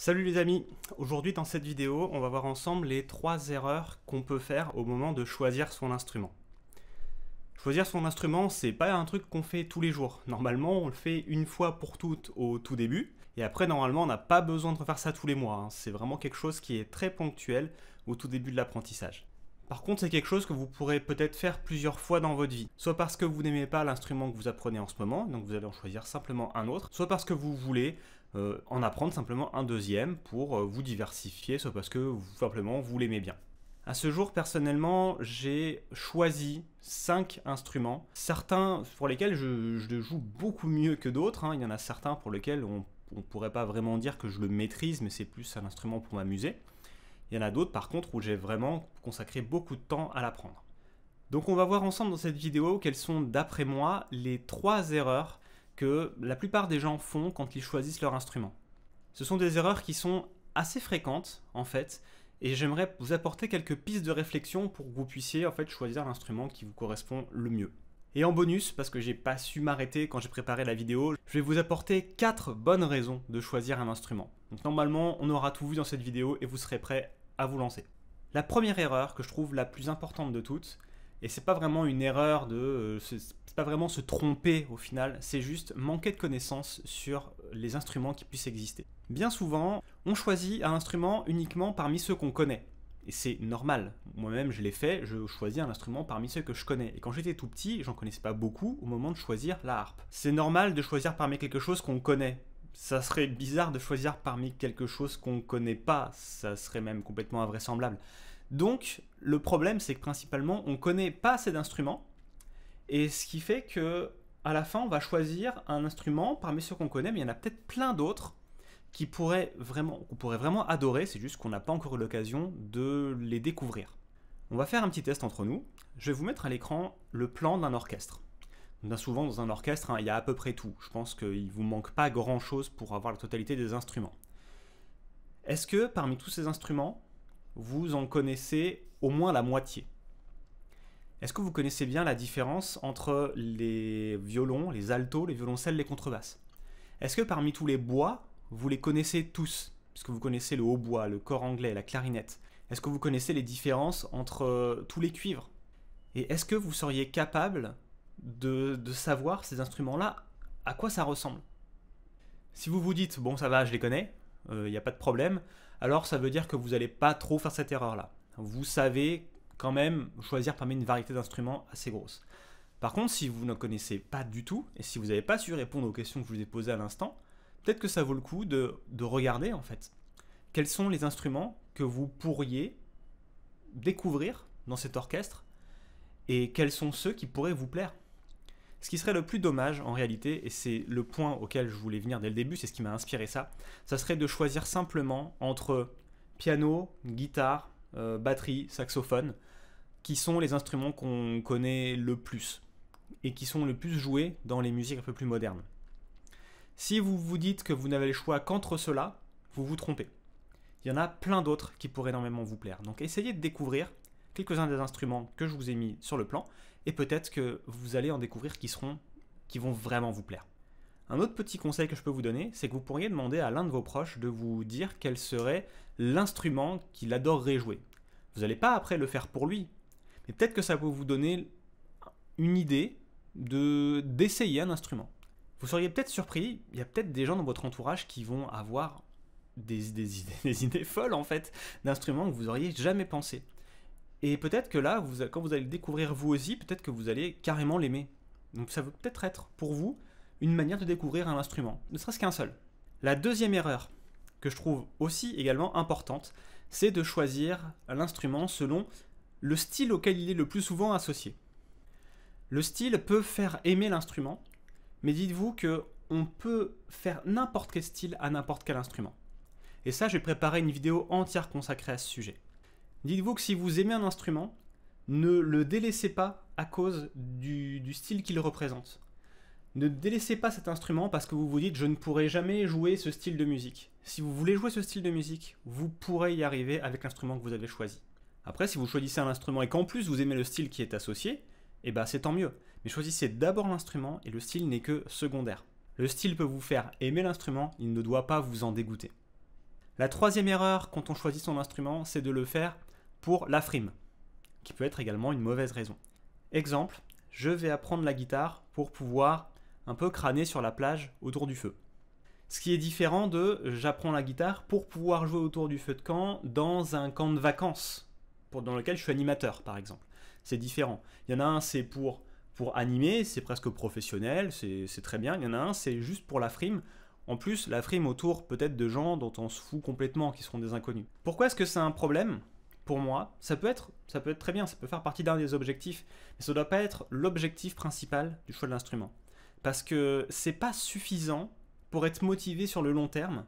Salut les amis, aujourd'hui dans cette vidéo on va voir ensemble les 3 erreurs qu'on peut faire au moment de choisir son instrument. Choisir son instrument, c'est pas un truc qu'on fait tous les jours. Normalement on le fait une fois pour toutes au tout début, et après normalement on n'a pas besoin de refaire ça tous les mois. C'est vraiment quelque chose qui est très ponctuel au tout début de l'apprentissage. Par contre c'est quelque chose que vous pourrez peut-être faire plusieurs fois dans votre vie, soit parce que vous n'aimez pas l'instrument que vous apprenez en ce moment, donc vous allez en choisir simplement un autre, soit parce que vous voulez en apprendre simplement un deuxième pour vous diversifier, soit parce que simplement vous l'aimez bien. À ce jour, personnellement, j'ai choisi 5 instruments, certains pour lesquels je joue beaucoup mieux que d'autres, Il y en a certains pour lesquels on ne pourrait pas vraiment dire que je le maîtrise, mais c'est plus un instrument pour m'amuser. Il y en a d'autres par contre où j'ai vraiment consacré beaucoup de temps à l'apprendre. Donc on va voir ensemble dans cette vidéo quelles sont d'après moi les 3 erreurs que la plupart des gens font quand ils choisissent leur instrument. Ce sont des erreurs qui sont assez fréquentes en fait, et j'aimerais vous apporter quelques pistes de réflexion pour que vous puissiez en fait choisir l'instrument qui vous correspond le mieux. Et en bonus, parce que j'ai pas su m'arrêter quand j'ai préparé la vidéo, je vais vous apporter 4 bonnes raisons de choisir un instrument. Donc normalement, on aura tout vu dans cette vidéo et vous serez prêts à vous lancer. La première erreur que je trouve la plus importante de toutes, et c'est pas vraiment une erreur c'est pas vraiment se tromper au final, c'est juste manquer de connaissances sur les instruments qui puissent exister. Bien souvent, on choisit un instrument uniquement parmi ceux qu'on connaît. Et c'est normal. Moi-même, je l'ai fait, je choisis un instrument parmi ceux que je connais. Et quand j'étais tout petit, j'en connaissais pas beaucoup au moment de choisir la harpe. C'est normal de choisir parmi quelque chose qu'on connaît. Ça serait bizarre de choisir parmi quelque chose qu'on ne connaît pas, ça serait même complètement invraisemblable. Donc, le problème, c'est que principalement, on ne connaît pas assez d'instruments, et ce qui fait que, à la fin, on va choisir un instrument parmi ceux qu'on connaît, mais il y en a peut-être plein d'autres qu'on pourrait vraiment adorer, c'est juste qu'on n'a pas encore eu l'occasion de les découvrir. On va faire un petit test entre nous. Je vais vous mettre à l'écran le plan d'un orchestre. Bien souvent, dans un orchestre, il y a à peu près tout. Je pense qu'il ne vous manque pas grand-chose pour avoir la totalité des instruments. Est-ce que, parmi tous ces instruments, vous en connaissez au moins la moitié? Est-ce que vous connaissez bien la différence entre les violons, les altos, les violoncelles, les contrebasses? Est-ce que parmi tous les bois, vous les connaissez tous? Est-ce que vous connaissez le hautbois, le cor anglais, la clarinette? Est-ce que vous connaissez les différences entre tous les cuivres? Et est-ce que vous seriez capable de savoir ces instruments-là, à quoi ça ressemble? Si vous vous dites, bon ça va, je les connais, il n'y a pas de problème, alors ça veut dire que vous n'allez pas trop faire cette erreur-là. Vous savez quand même choisir parmi une variété d'instruments assez grosse. Par contre, si vous ne connaissez pas du tout, et si vous n'avez pas su répondre aux questions que je vous ai posées à l'instant, peut-être que ça vaut le coup de regarder en fait. Quels sont les instruments que vous pourriez découvrir dans cet orchestre, et quels sont ceux qui pourraient vous plaire? Ce qui serait le plus dommage en réalité, et c'est le point auquel je voulais venir dès le début, c'est ce qui m'a inspiré ça serait de choisir simplement entre piano, guitare, batterie, saxophone, qui sont les instruments qu'on connaît le plus, et qui sont le plus joués dans les musiques un peu plus modernes. Si vous vous dites que vous n'avez le choix qu'entre ceux-là, vous vous trompez. Il y en a plein d'autres qui pourraient énormément vous plaire. Donc essayez de découvrir quelques-uns des instruments que je vous ai mis sur le plan, et peut-être que vous allez en découvrir qui vont vraiment vous plaire. Un autre petit conseil que je peux vous donner, c'est que vous pourriez demander à l'un de vos proches de vous dire quel serait l'instrument qu'il adorerait jouer. Vous n'allez pas après le faire pour lui, mais peut-être que ça peut vous donner une idée d'essayer un instrument. Vous seriez peut-être surpris, il y a peut-être des gens dans votre entourage qui vont avoir des idées folles en fait, d'instruments que vous n'auriez jamais pensé. Et peut-être que là, quand vous allez le découvrir vous aussi, peut-être que vous allez carrément l'aimer. Donc ça peut peut-être être pour vous une manière de découvrir un instrument, ne serait-ce qu'un seul. La deuxième erreur, que je trouve aussi également importante, c'est de choisir l'instrument selon le style auquel il est le plus souvent associé. Le style peut faire aimer l'instrument, mais dites-vous qu'on peut faire n'importe quel style à n'importe quel instrument. Et ça, j'ai préparé une vidéo entière consacrée à ce sujet. Dites-vous que si vous aimez un instrument, ne le délaissez pas à cause du style qu'il représente. Ne délaissez pas cet instrument parce que vous vous dites « je ne pourrai jamais jouer ce style de musique ». Si vous voulez jouer ce style de musique, vous pourrez y arriver avec l'instrument que vous avez choisi. Après, si vous choisissez un instrument et qu'en plus vous aimez le style qui est associé, eh ben c'est tant mieux. Mais choisissez d'abord l'instrument et le style n'est que secondaire. Le style peut vous faire aimer l'instrument, il ne doit pas vous en dégoûter. La troisième erreur quand on choisit son instrument, c'est de le faire pour la frime, qui peut être également une mauvaise raison. Exemple, je vais apprendre la guitare pour pouvoir un peu crâner sur la plage autour du feu. Ce qui est différent de j'apprends la guitare pour pouvoir jouer autour du feu de camp dans un camp de vacances, dans lequel je suis animateur par exemple. C'est différent. Il y en a un, c'est pour animer, c'est presque professionnel, c'est très bien. Il y en a un, c'est juste pour la frime. En plus, la frime autour peut-être de gens dont on se fout complètement, qui seront des inconnus. Pourquoi est-ce que c'est un problème ? Pour moi, ça peut être très bien, ça peut faire partie d'un des objectifs, mais ça ne doit pas être l'objectif principal du choix de l'instrument. Parce que c'est pas suffisant pour être motivé sur le long terme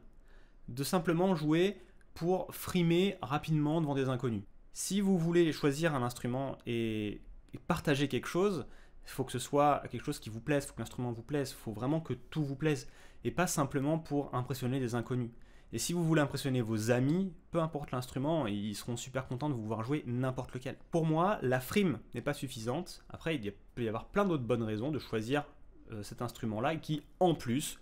de simplement jouer pour frimer rapidement devant des inconnus. Si vous voulez choisir un instrument et partager quelque chose, il faut que ce soit quelque chose qui vous plaise, il faut que l'instrument vous plaise, il faut vraiment que tout vous plaise, et pas simplement pour impressionner des inconnus. Et si vous voulez impressionner vos amis, peu importe l'instrument, ils seront super contents de vous voir jouer n'importe lequel. Pour moi, la frime n'est pas suffisante. Après, il peut y avoir plein d'autres bonnes raisons de choisir cet instrument-là qui, en plus,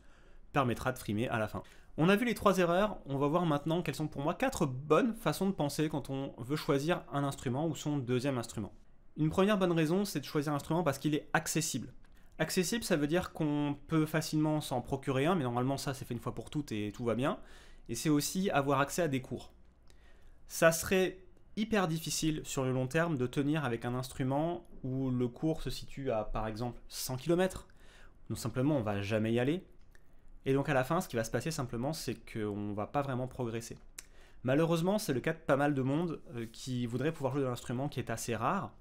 permettra de frimer à la fin. On a vu les 3 erreurs, on va voir maintenant quelles sont pour moi 4 bonnes façons de penser quand on veut choisir un instrument ou son deuxième instrument. Une première bonne raison, c'est de choisir un instrument parce qu'il est accessible. Accessible, ça veut dire qu'on peut facilement s'en procurer un, mais normalement ça c'est fait une fois pour toutes et tout va bien. Et c'est aussi avoir accès à des cours. Ça serait hyper difficile sur le long terme de tenir avec un instrument où le cours se situe à par exemple 100 km. Donc simplement on va jamais y aller. Et donc à la fin, ce qui va se passer simplement, c'est qu'on ne va pas vraiment progresser. Malheureusement, c'est le cas de pas mal de monde qui voudrait pouvoir jouer de l'instrument qui est assez rare,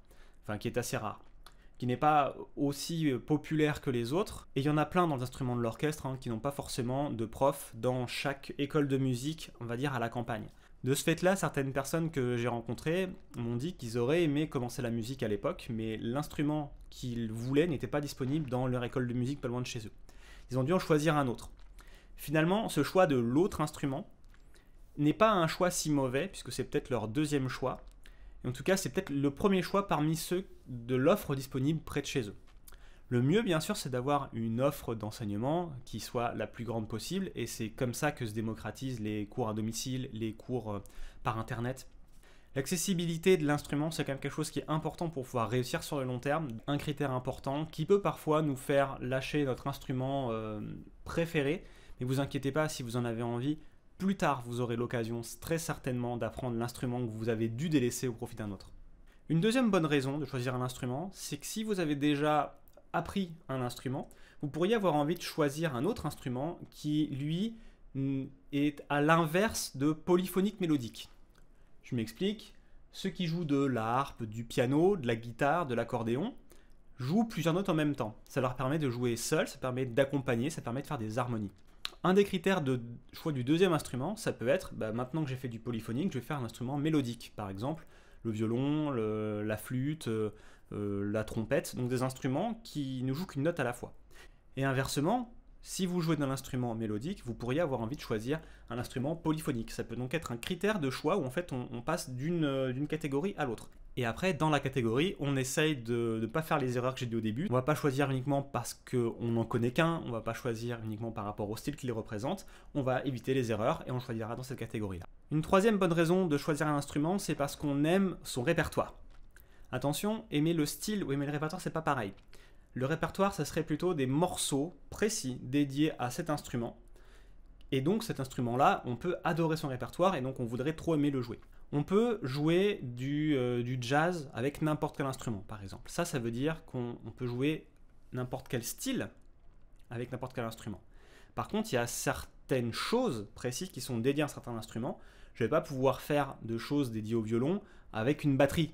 qui n'est pas aussi populaire que les autres. Et il y en a plein dans les instruments de l'orchestre qui n'ont pas forcément de prof dans chaque école de musique, on va dire à la campagne. De ce fait-là, certaines personnes que j'ai rencontrées m'ont dit qu'ils auraient aimé commencer la musique à l'époque, mais l'instrument qu'ils voulaient n'était pas disponible dans leur école de musique pas loin de chez eux. Ils ont dû en choisir un autre. Finalement, ce choix de l'autre instrument n'est pas un choix si mauvais, puisque c'est peut-être leur deuxième choix. Et en tout cas, c'est peut-être le premier choix parmi ceux de l'offre disponible près de chez eux. Le mieux, bien sûr, c'est d'avoir une offre d'enseignement qui soit la plus grande possible, et c'est comme ça que se démocratisent les cours à domicile, les cours par Internet. L'accessibilité de l'instrument, c'est quand même quelque chose qui est important pour pouvoir réussir sur le long terme. Un critère important qui peut parfois nous faire lâcher notre instrument préféré. Mais vous inquiétez pas, si vous en avez envie, plus tard vous aurez l'occasion très certainement d'apprendre l'instrument que vous avez dû délaisser au profit d'un autre. Une deuxième bonne raison de choisir un instrument, c'est que si vous avez déjà appris un instrument, vous pourriez avoir envie de choisir un autre instrument qui, lui, est à l'inverse de polyphonique mélodique. Je m'explique, ceux qui jouent de la harpe, du piano, de la guitare, de l'accordéon, jouent plusieurs notes en même temps. Ça leur permet de jouer seul, ça permet d'accompagner, ça permet de faire des harmonies. Un des critères de choix du deuxième instrument, ça peut être, maintenant que j'ai fait du polyphonique, je vais faire un instrument mélodique. Par exemple, le violon, la flûte, la trompette, donc des instruments qui ne jouent qu'une note à la fois. Et inversement, si vous jouez d'un instrument mélodique, vous pourriez avoir envie de choisir un instrument polyphonique. Ça peut donc être un critère de choix où en fait on passe d'une catégorie à l'autre. Et après, dans la catégorie, on essaye de ne pas faire les erreurs que j'ai dit au début. On ne va pas choisir uniquement parce qu'on n'en connaît qu'un, on ne va pas choisir uniquement par rapport au style qu'il représente, on va éviter les erreurs et on choisira dans cette catégorie-là. Une troisième bonne raison de choisir un instrument, c'est parce qu'on aime son répertoire. Attention, aimer le style ou aimer le répertoire, c'est pas pareil. Le répertoire, ça serait plutôt des morceaux précis dédiés à cet instrument. Et donc cet instrument-là, on peut adorer son répertoire et donc on voudrait trop aimer le jouer. On peut jouer du jazz avec n'importe quel instrument, par exemple. Ça veut dire qu'on peut jouer n'importe quel style avec n'importe quel instrument. Par contre, il y a certaines choses précises qui sont dédiées à un certain instrument. Je ne vais pas pouvoir faire de choses dédiées au violon avec une batterie.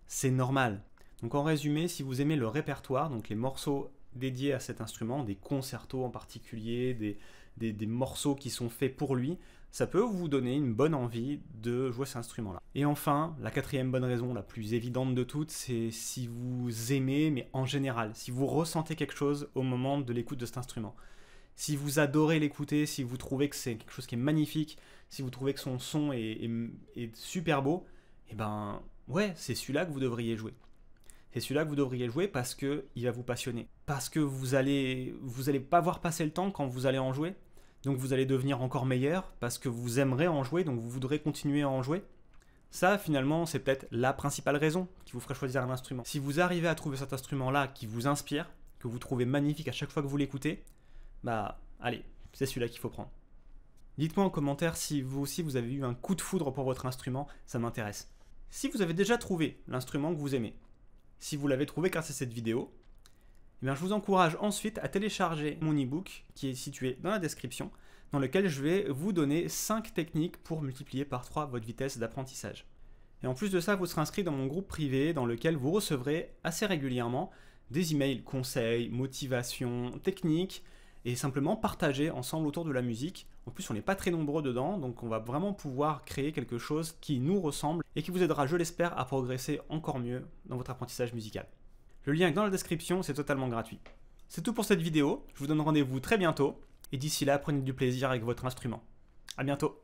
C'est normal. Donc en résumé, si vous aimez le répertoire, donc les morceaux dédiés à cet instrument, des concertos en particulier, des morceaux qui sont faits pour lui, ça peut vous donner une bonne envie de jouer cet instrument-là. Et enfin, la quatrième bonne raison, la plus évidente de toutes, c'est si vous aimez, mais en général, si vous ressentez quelque chose au moment de l'écoute de cet instrument. Si vous adorez l'écouter, si vous trouvez que c'est quelque chose qui est magnifique, si vous trouvez que son son est super beau, et ouais, c'est celui-là que vous devriez jouer. C'est celui-là que vous devriez jouer parce qu'il va vous passionner. Parce que vous allez pas voir passer le temps quand vous allez en jouer. donc vous allez devenir encore meilleur parce que vous aimerez en jouer, donc vous voudrez continuer à en jouer. Ça, finalement, c'est peut-être la principale raison qui vous ferait choisir un instrument. Si vous arrivez à trouver cet instrument-là qui vous inspire, que vous trouvez magnifique à chaque fois que vous l'écoutez, bah, allez, c'est celui-là qu'il faut prendre. Dites-moi en commentaire si vous aussi vous avez eu un coup de foudre pour votre instrument, ça m'intéresse. Si vous avez déjà trouvé l'instrument que vous aimez, si vous l'avez trouvé grâce à cette vidéo, eh bien je vous encourage ensuite à télécharger mon e-book qui est situé dans la description, dans lequel je vais vous donner 5 techniques pour multiplier par 3 votre vitesse d'apprentissage. Et en plus de ça, vous serez inscrit dans mon groupe privé dans lequel vous recevrez assez régulièrement des emails, conseils, motivations, techniques, et simplement partager ensemble autour de la musique. En plus, on n'est pas très nombreux dedans, donc on va vraiment pouvoir créer quelque chose qui nous ressemble et qui vous aidera, je l'espère, à progresser encore mieux dans votre apprentissage musical. Le lien est dans la description, c'est totalement gratuit. C'est tout pour cette vidéo, je vous donne rendez-vous très bientôt, et d'ici là, prenez du plaisir avec votre instrument. A bientôt.